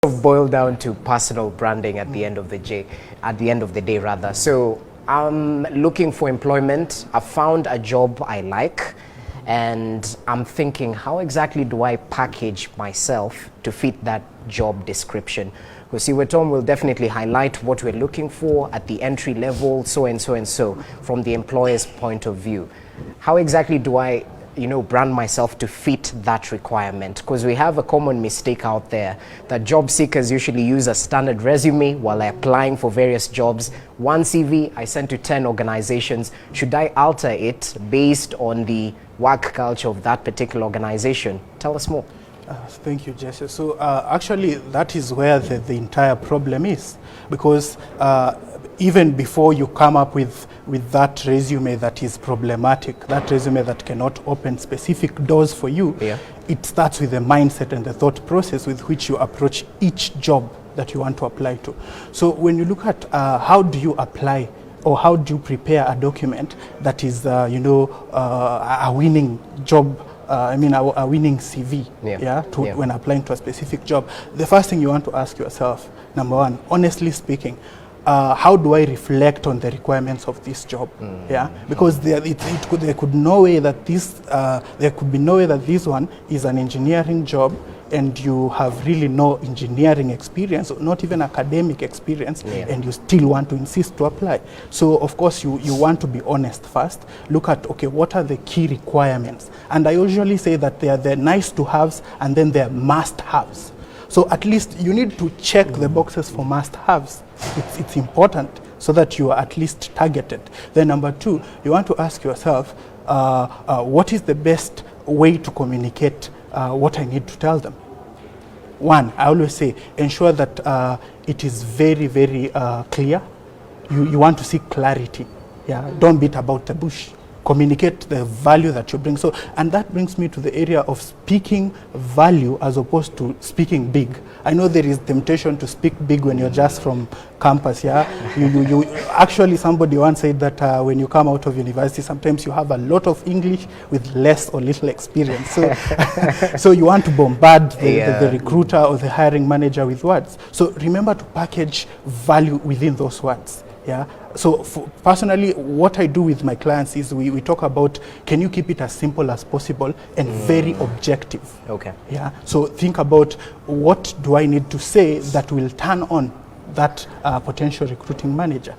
Boil down to personal branding at the end of the day, rather. So I'm looking for employment. I found a job I like, and I'm thinking, how exactly do I package myself to fit that job description? Because Tom will definitely highlight what we're looking for at the entry level, so and so and so, from the employer's point of view. How exactly do I brand myself to fit that requirement? Because we have a common mistake out there that job seekers usually use a standard resume while they're applying for various jobs. One CV I sent to 10 organizations. Should I alter it based on the work culture of that particular organization? Tell us more. Thank you, Jesse. So actually, that is where the entire problem is, because even before you come up with that resume that is problematic, that resume that cannot open specific doors for you, it starts with the mindset and the thought process with which you approach each job that you want to apply to. So when you look at how do you apply or how do you prepare a document that is, a winning job, a winning CV, when applying to a specific job, the first thing you want to ask yourself, number one, honestly speaking, how do I reflect on the requirements of this job? Because there could be no way that this one is an engineering job and you have really no engineering experience, not even academic experience, and you still want to insist to apply. So of course you want to be honest first. Look at, okay, what are the key requirements? And I usually say that they are the nice to haves and then they are must haves. So at least you need to check the boxes for must haves. It's important so that you are at least targeted. Then number two, you want to ask yourself, what is the best way to communicate what I need to tell them? One, I always say, ensure that it is very, very clear. You want to see clarity. Don't beat about the bush. Communicate the value that you bring. So, and that brings me to the area of speaking value as opposed to speaking big. I know there is temptation to speak big when you're just from campus. You actually, somebody once said that when you come out of university, sometimes you have a lot of English with less or little experience. So, so you want to bombard the recruiter or the hiring manager with words. So remember to package value within those words. So personally, what I do with my clients is we talk about, can you keep it as simple as possible and very objective? Okay. So think about, what do I need to say that will turn on that potential recruiting manager?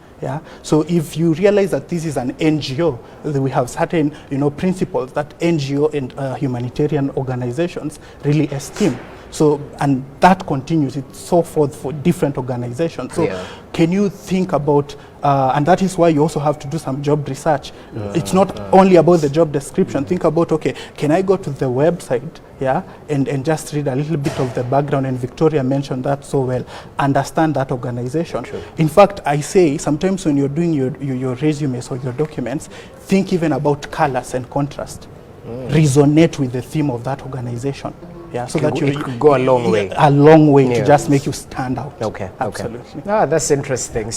So if you realize that this is an NGO, we have certain principles that NGO and humanitarian organizations really esteem. So, and that continues, it's so forth for different organizations. So can you think about, and that is why you also have to do some job research. It's not only about the job description. Think about, okay, can I go to the website, and just read a little bit of the background, and Victoria mentioned that so well, understand that organization. In fact, I say sometimes when you're doing your resumes or your documents, think even about colors and contrast. Resonate with the theme of that organization. So that it could go a long way. A long way to just make you stand out. Okay. Absolutely. That's interesting.